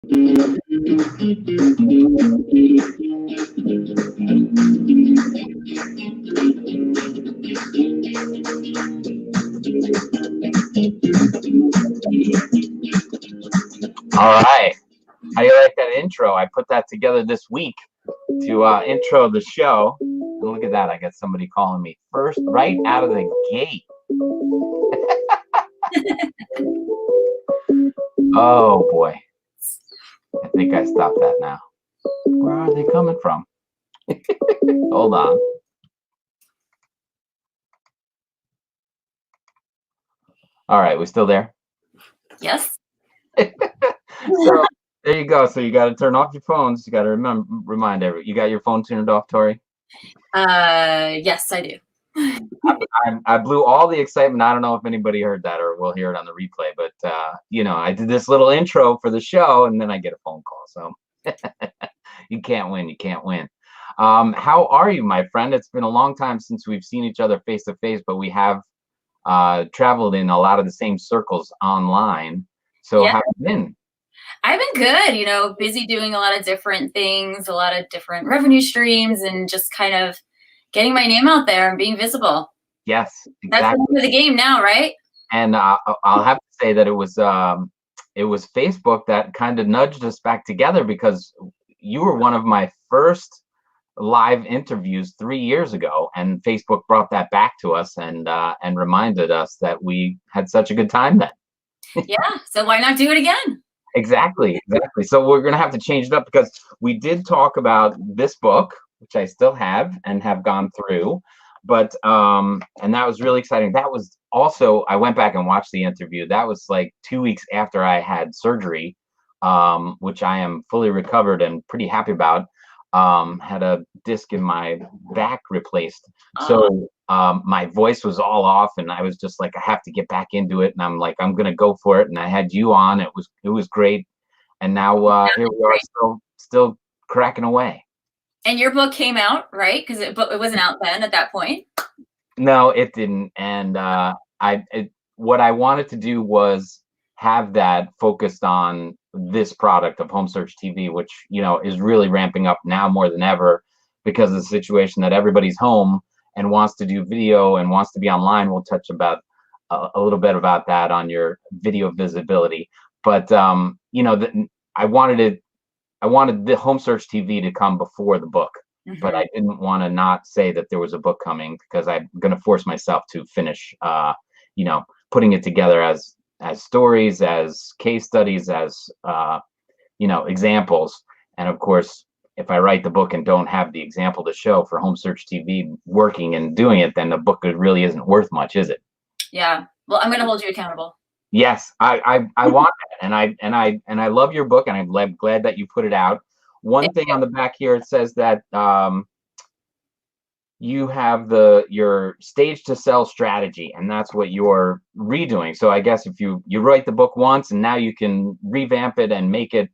All right. How do you like that intro? I put that together this week to intro the show. And look at that. I got somebody calling me first right out of the gate. Oh, boy. I think I stopped that now. Where are they coming from? Hold on. All right. We still there? Yes. So there you go. So you got to turn off your phones. You got to remind everyone. You got your phone turned off, Tori? Yes, I do. I blew all the excitement. I don't know if anybody heard that or will hear it on the replay, but I did this little intro for the show and then I get a phone call. So you can't win. You can't win. How are you, my friend? It's been a long time since we've seen each other face to face, but we have traveled in a lot of the same circles online. So Yeah. how have you been? I've been good, busy doing a lot of different things, a lot of different revenue streams, and just kind of getting my name out there and being visible. Yes, That's the exactly. name of the game now, right? And I'll have to say that it was Facebook that kind of nudged us back together because you were one of my first live interviews 3 years ago, and Facebook brought that back to us and reminded us that we had such a good time then. Yeah, so why not do it again? Exactly. So we're going to have to change it up because we did talk about this book, which I still have and have gone through, but and that was really exciting. That was also, I went back and watched the interview. That was like 2 weeks after I had surgery, which I am fully recovered and pretty happy about. Had a disc in my back replaced. So my voice was all off and I was just like, I have to get back into it. And I'm like, I'm going to go for it. And I had you on. It was great. And now here we are still cracking away. And your book came out, right? Because it wasn't out then at that point. No, it didn't. And what I wanted to do was have that focused on this product of Home Search TV, which, is really ramping up now more than ever because of the situation that everybody's home and wants to do video and wants to be online. We'll touch about a little bit about that on your video visibility. But, I wanted the Home Search TV to come before the book. Mm-hmm. But I didn't want to not say that there was a book coming because I'm going to force myself to finish, putting it together as stories, as case studies, as, examples. And of course, if I write the book and don't have the example to show for Home Search TV working and doing it, then the book really isn't worth much, is it? Yeah. Well, I'm going to hold you accountable. Yes, I want that, and I love your book, and I'm glad that you put it out. One thing on the back here, it says that you have your stage to sell strategy, and that's what you're redoing. So I guess if you write the book once, and now you can revamp it and make it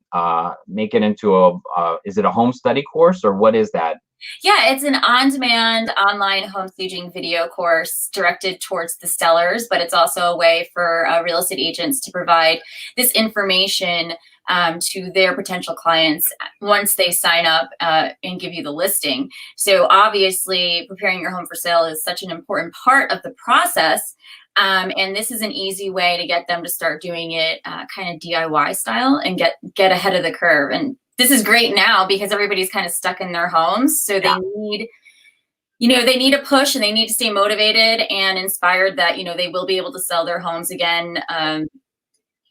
into is it a home study course, or what is that? Yeah, it's an on-demand online home staging video course directed towards the sellers, but it's also a way for real estate agents to provide this information to their potential clients once they sign up and give you the listing. So obviously, preparing your home for sale is such an important part of the process. And this is an easy way to get them to start doing it kind of DIY style and get ahead of the curve. And this is great now because everybody's kind of stuck in their homes. So they need a push and they need to stay motivated and inspired that, they will be able to sell their homes again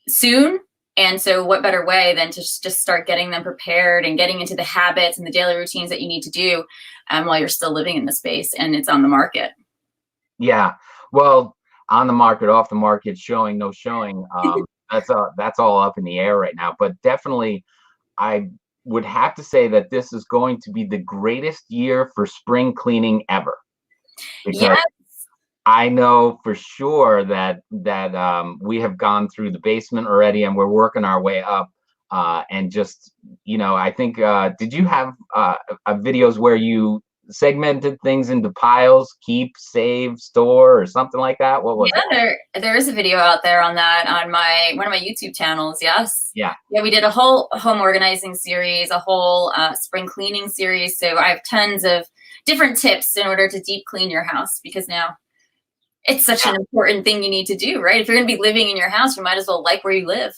soon. And so what better way than to just start getting them prepared and getting into the habits and the daily routines that you need to do while you're still living in the space and it's on the market. Yeah. Well, on the market, off the market, showing, no showing. That's all up in the air right now. But definitely, I would have to say that this is going to be the greatest year for spring cleaning ever. Because yes. I know for sure that we have gone through the basement already and we're working our way up. And just, I think, did you have videos where you segmented things into piles, keep, save, store, or something like that? What was it? Yeah, there is a video out there on that on one of my YouTube channels. Yes. Yeah. Yeah, we did a whole home organizing series, a whole spring cleaning series. So I have tons of different tips in order to deep clean your house, because now it's such an important thing you need to do, right? If you're going to be living in your house, you might as well like where you live.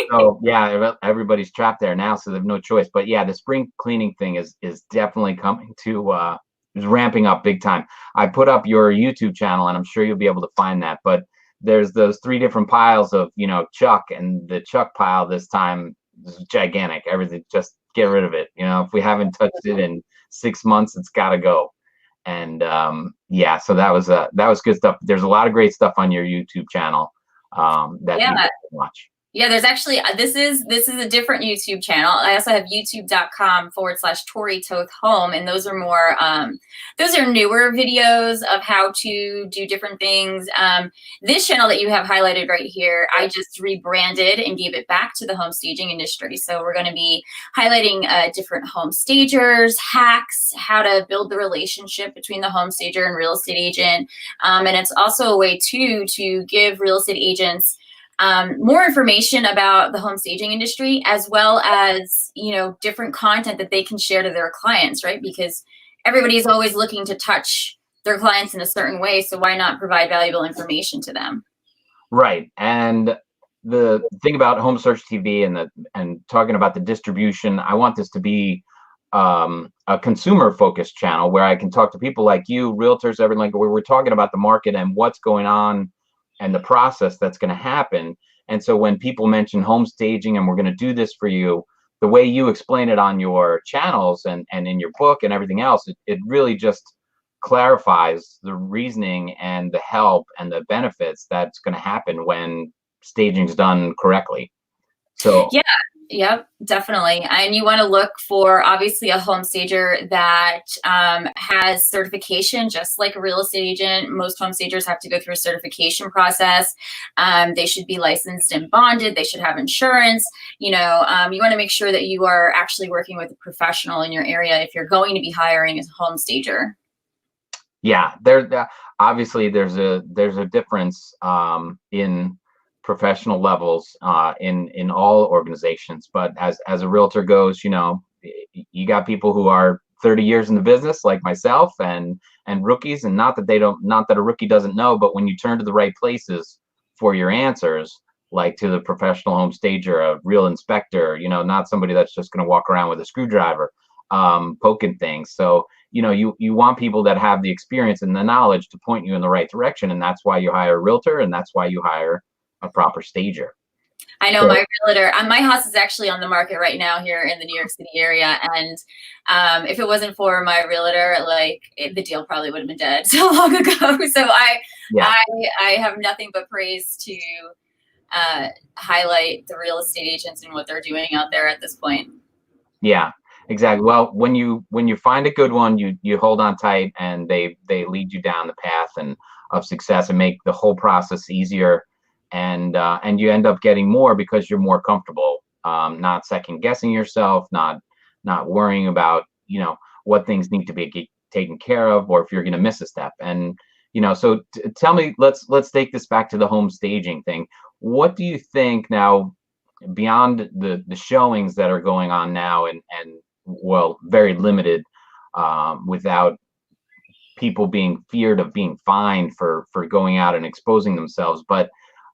So yeah, everybody's trapped there now, so they have no choice. But yeah, the spring cleaning thing is definitely coming to is ramping up big time. I put up your YouTube channel, and I'm sure you'll be able to find that. But there's those 3 different piles of Chuck, and the Chuck pile this time is gigantic. Everything, just get rid of it. If we haven't touched it in 6 months, it's got to go. And yeah, so that was good stuff. There's a lot of great stuff on your YouTube channel that Yeah. people can watch. Yeah, there's actually, this is a different YouTube channel. I also have youtube.com/Tori Toth Home. And those are more, those are newer videos of how to do different things. This channel that you have highlighted right here, I just rebranded and gave it back to the home staging industry. So we're going to be highlighting different home stagers, hacks, how to build the relationship between the home stager and real estate agent. And it's also a way too to give real estate agents more information about the home staging industry, as well as, different content that they can share to their clients, right? Because everybody is always looking to touch their clients in a certain way. So why not provide valuable information to them? Right. And the thing about Home Search TV and talking about the distribution, I want this to be a consumer focused channel where I can talk to people like you, realtors, everything, like where we're talking about the market and what's going on and the process that's going to happen. And so when people mention home staging and we're going to do this for you, the way you explain it on your channels and in your book and everything else, it really just clarifies the reasoning and the help and the benefits that's going to happen when staging is done correctly. So yeah. Yep, definitely. And you want to look for, obviously, a home stager that has certification, just like a real estate agent. Most home stagers have to go through a certification process. They should be licensed and bonded. They should have insurance. You want to make sure that you are actually working with a professional in your area if you're going to be hiring a home stager. Yeah, obviously there's a difference in professional levels in all organizations, but as a realtor goes, you got people who are 30 years in the business like myself and rookies, and not that a rookie doesn't know, but when you turn to the right places for your answers, like to the professional home stager, a real inspector, not somebody that's just going to walk around with a screwdriver poking things. So you want people that have the experience and the knowledge to point you in the right direction, and that's why you hire a realtor, and that's why you hire a proper stager. I know. My realtor, my house is actually on the market right now here in the New York City area. And if it wasn't for my realtor, the deal probably would have been dead so long ago. So I have nothing but praise to highlight the real estate agents and what they're doing out there at this point. Yeah, exactly. Well, when you find a good one, you hold on tight, and they lead you down the path of success and make the whole process easier. And you end up getting more because you're more comfortable, not second guessing yourself, not worrying about what things need to be taken care of, or if you're going to miss a step. And so tell me, let's take this back to the home staging thing. What do you think now, beyond the showings that are going on now, and well, very limited, without people being feared of being fined for going out and exposing themselves, but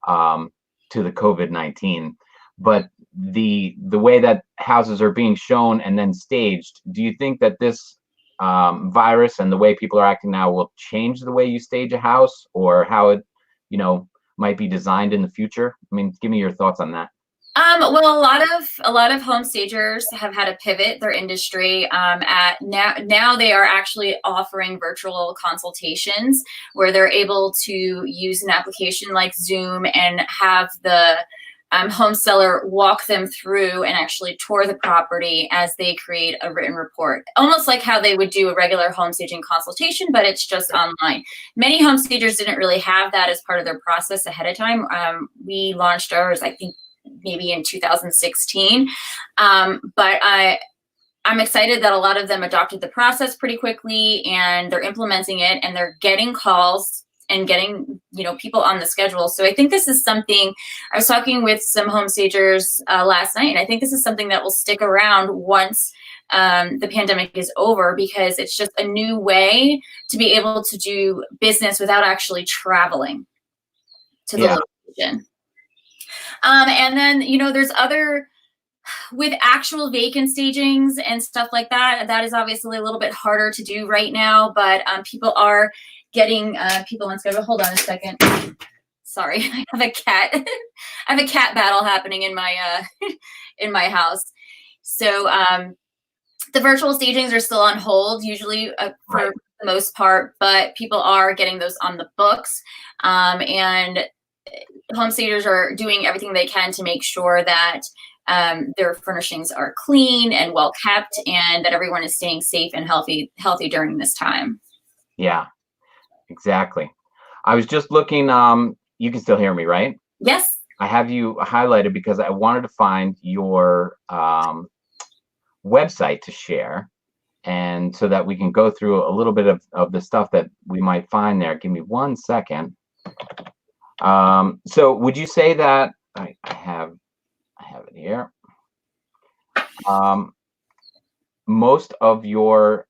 to the COVID-19, but the way that houses are being shown and then staged, do you think that this virus and the way people are acting now will change the way you stage a house, or how it might be designed in the future? I mean, give me your thoughts on that. Well, a lot of home stagers have had to pivot their industry. Now they are actually offering virtual consultations where they're able to use an application like Zoom and have the home seller walk them through and actually tour the property as they create a written report, almost like how they would do a regular home staging consultation, but it's just online. Many home stagers didn't really have that as part of their process ahead of time. We launched ours, I think, maybe in 2016. But I'm excited that a lot of them adopted the process pretty quickly, and they're implementing it, and they're getting calls and getting, you know, people on the schedule. So I think this is something, I was talking with some home stagers last night, and I think this is something that will stick around once the pandemic is over, because it's just a new way to be able to do business without actually traveling to the location. And then, you know, there's other, with actual vacant stagings and stuff like that, that is obviously a little bit harder to do right now, but people are getting people on schedule. Hold on a second. Sorry, I have a cat. I have a cat battle happening in my house. So the virtual stagings are still on hold, usually for the most part, but people are getting those on the books, and home stagers are doing everything they can to make sure that their furnishings are clean and well kept, and that everyone is staying safe and healthy during this time. Yeah, exactly. I was just looking, you can still hear me, right? Yes. I have you highlighted because I wanted to find your website to share, and so that we can go through a little bit of the stuff that we might find there. Give me 1 second. So would you say that I have it here. Most of your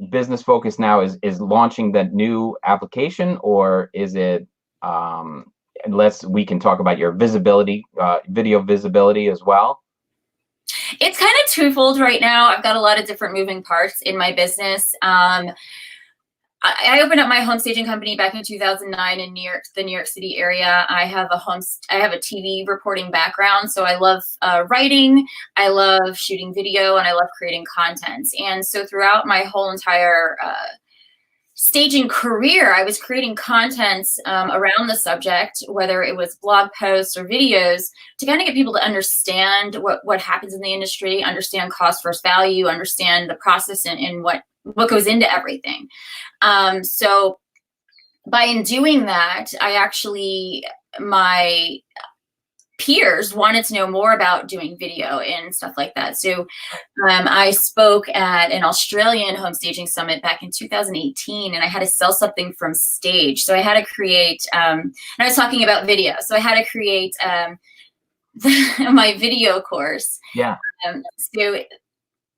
business focus now is launching that new application, or is it, unless we can talk about your visibility, video visibility as well? It's kind of twofold right now. I've got a lot of different moving parts in my business. I opened up my home staging company back in 2009 in the New York City area. I have a TV reporting background, so I love writing, I love shooting video, and I love creating content. And so throughout my whole entire staging career, I was creating content around the subject, whether it was blog posts or videos, to kind of get people to understand what happens in the industry, understand cost versus value, understand the process and what goes into everything. So by doing that, my peers wanted to know more about doing video and stuff like that. So I spoke at an Australian home staging summit back in 2018, and I had to sell something from stage. So I had to create, and I was talking about video. So I had to create my video course. Yeah. So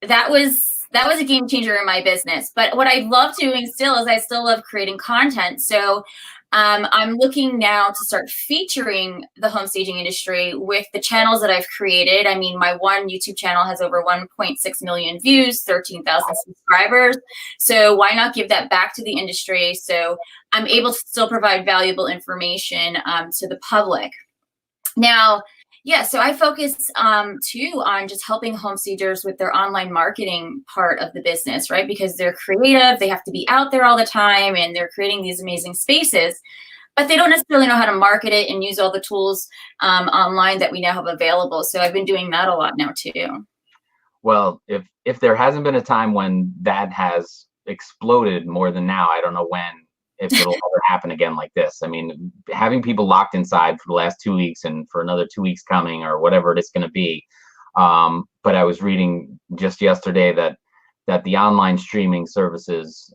that was a game changer in my business. But what I love doing still is I still love creating content. So I'm looking now to start featuring the home staging industry with the channels that I've created. I mean, my one YouTube channel has over 1.6 million views, 13,000 subscribers. So why not give that back to the industry, so I'm able to still provide valuable information to the public. Now, yeah, so I focus too on just helping home stagers with their online marketing part of the business, right? Because they're creative, they have to be out there all the time, and they're creating these amazing spaces, but they don't necessarily know how to market it and use all the tools online that we now have available. So I've been doing that a lot now too. Well, if there hasn't been a time when that has exploded more than now, I don't know if it'll ever happen again like this. I mean, having people locked inside for the last 2 weeks and for another 2 weeks coming, or whatever it is going to be. But I was reading just yesterday that the online streaming services,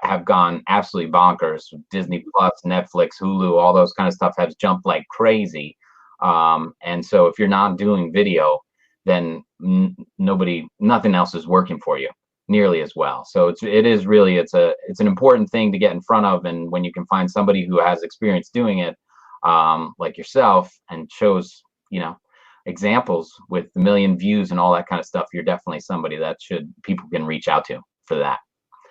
have gone absolutely bonkers. Disney Plus, Netflix, Hulu, all those kind of stuff has jumped like crazy. And so if you're not doing video, then nothing else is working for you nearly as well. So it's an important thing to get in front of, and when you can find somebody who has experience doing it, like yourself, and shows examples with a million views and all that kind of stuff, you're definitely somebody that people can reach out to for that.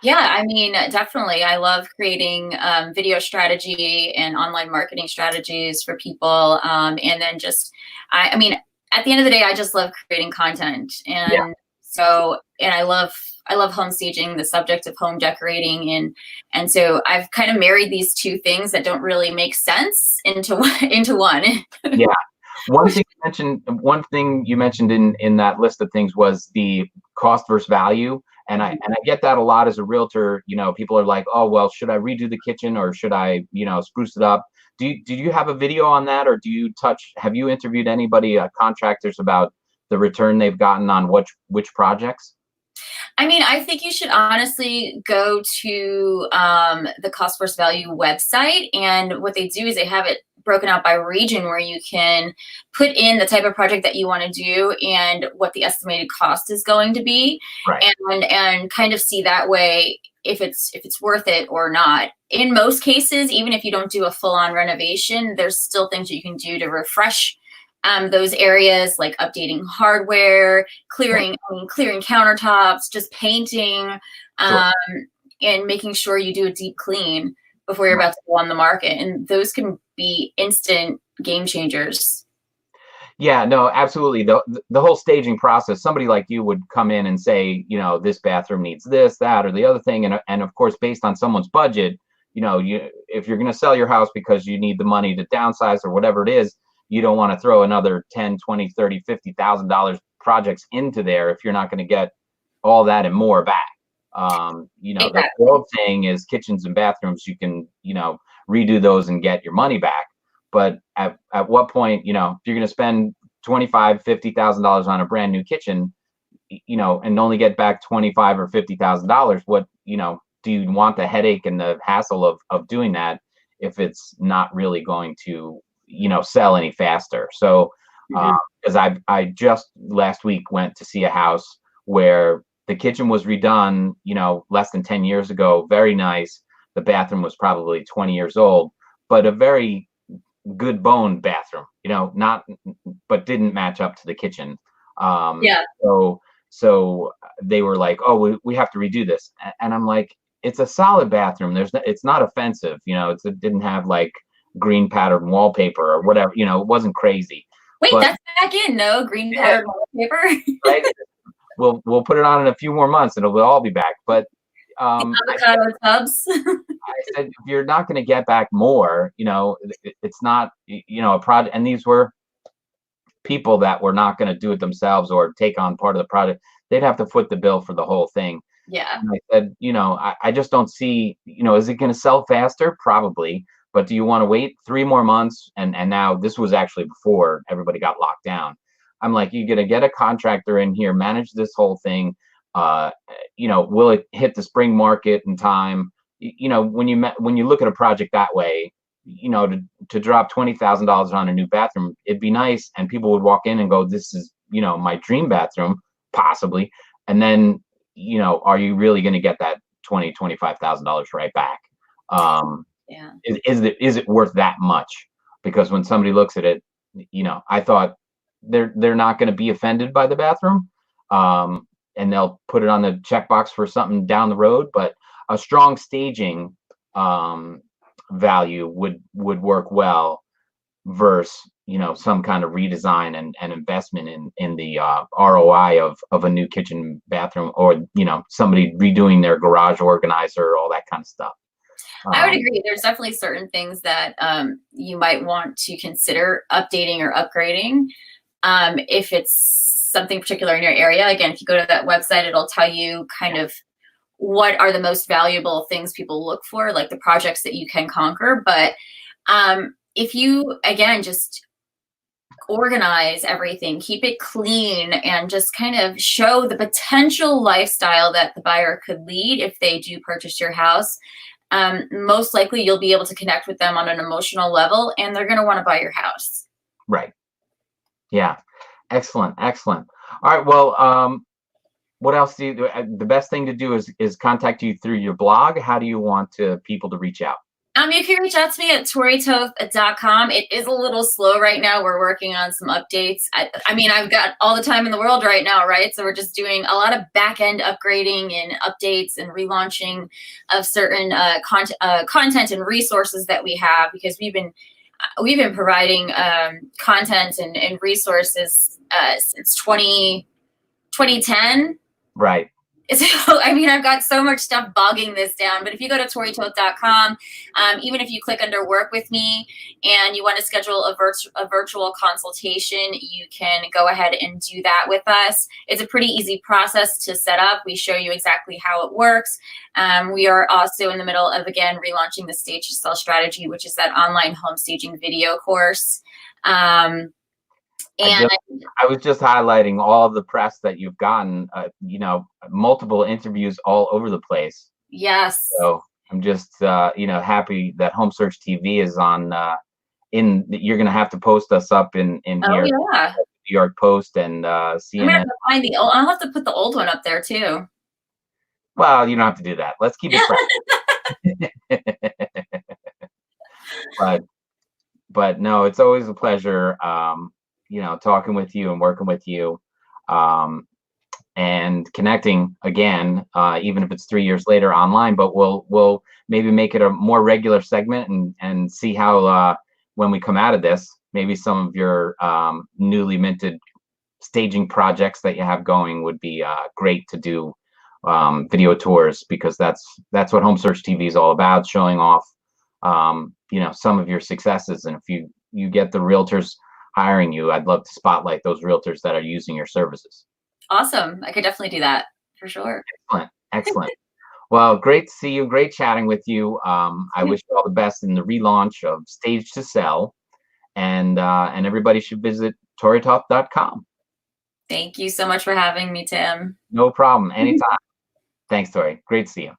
Yeah, I mean, definitely. I love creating video strategy and online marketing strategies for people, and then I mean, at the end of the day, I just love creating content, and yeah. And I love home staging, the subject of home decorating, and so I've kind of married these two things that don't really make sense into one. Yeah. One thing you mentioned in that list of things was the cost versus value, and I get that a lot as a realtor. People are like, oh well, should I redo the kitchen, or should I spruce it up? Do you have a video on that, or have you interviewed anybody, contractors, about the return they've gotten on which projects? I mean, I think you should honestly go to the cost versus value website. And what they do is they have it broken out by region where you can put in the type of project that you want to do and what the estimated cost is going to be, Right. and kind of see that way if it's worth it or not. In most cases, even if you don't do a full-on renovation, there's still things you can do to refresh those areas, like updating hardware, clearing countertops, just painting, Sure. and making sure you do a deep clean before you're about to go on the market. And those can be instant game changers. Yeah, no, absolutely. The whole staging process, somebody like you would come in and say, this bathroom needs this, that, or the other thing. And of course, based on someone's budget, if you're going to sell your house because you need the money to downsize or whatever it is, you don't want to throw another 10, 20, 30, $50,000 projects into there if you're not going to get all that and more back. Exactly. The old saying is kitchens and bathrooms, you can, redo those and get your money back. But at what point, if you're going to spend $25,000, $50,000 on a brand new kitchen, and only get back $25,000 or $50,000, what, do you want the headache and the hassle of doing that if it's not really going to, sell any faster? So, because I just last week went to see a house where the kitchen was redone, less than 10 years ago, very nice. The bathroom was probably 20 years old, but a very good bone bathroom, but didn't match up to the kitchen. Yeah. So they were like, oh, we have to redo this. And I'm like, it's a solid bathroom. It's not offensive. It didn't have like green pattern wallpaper or whatever, it wasn't crazy. Wait, but, that's back in, no? Green pattern wallpaper? Right? We'll put it on in a few more months and it'll all be back. But avocado tubs. I said, if you're not going to get back more, it's not, a project. And these were people that were not going to do it themselves or take on part of the project. They'd have to foot the bill for the whole thing. Yeah. And I said, I just don't see, is it going to sell faster? Probably. But do you want to wait 3 more months? And now this was actually before everybody got locked down. I'm like, you're going to get a contractor in here, manage this whole thing. Will it hit the spring market in time? When you look at a project that way, to drop $20,000 on a new bathroom, it'd be nice, and people would walk in and go, "This is my dream bathroom, possibly." And then are you really going to get that $25,000 right back? Yeah. Is it worth that much? Because when somebody looks at it, I thought they're not going to be offended by the bathroom, and they'll put it on the checkbox for something down the road. But a strong staging value would work well versus some kind of redesign and investment in the ROI of a new kitchen bathroom, or somebody redoing their garage organizer, all that kind of stuff. I would agree. There's definitely certain things that you might want to consider updating or upgrading if it's something particular in your area. Again, if you go to that website, it'll tell you kind of what are the most valuable things people look for, like the projects that you can conquer. But if you, again, just organize everything, keep it clean, and just kind of show the potential lifestyle that the buyer could lead if they do purchase your house, most likely you'll be able to connect with them on an emotional level, and they're going to want to buy your house. Right. Yeah. Excellent. All right. Well, what else do you, the best thing to do is contact you through your blog. How do you want people to reach out? You can reach out to me at toritoth.com. It is a little slow right now. We're working on some updates. I mean, I've got all the time in the world right now, right? So we're just doing a lot of back-end upgrading and updates and relaunching of certain content and resources that we have, because we've been providing content and resources since 2010. Right. So, I mean, I've got so much stuff bogging this down, but if you go to toritoth.com, even if you click under work with me and you want to schedule a virtual consultation, you can go ahead and do that with us. It's a pretty easy process to set up. We show you exactly how it works. We are also in the middle of, again, relaunching the Stage to Sell strategy, which is that online home staging video course. I And just I was just highlighting all the press that you've gotten, multiple interviews all over the place. yes. So I'm just happy that Home Search TV is on you're gonna have to post us up in Oh here, yeah. New York Post and I'm gonna have CNN. to find the old. I'll have to put the old one up there too. Well, you don't have to do that. Let's keep it fresh. But no, it's always a pleasure, talking with you and working with you, um, and connecting again, even if it's 3 years later online. But we'll maybe make it a more regular segment and see how when we come out of this, maybe some of your newly minted staging projects that you have going would be great to do video tours, because that's what Home Search TV is all about, showing off some of your successes. And if you get the realtors hiring you, I'd love to spotlight those realtors that are using your services. Awesome. I could definitely do that for sure. Excellent, excellent. Well, great to see you. Great chatting with you. I wish you all the best in the relaunch of Stage to Sell, and everybody should visit ToriToth.com. Thank you so much for having me, Tim. No problem. Anytime. Thanks, Tori. Great to see you.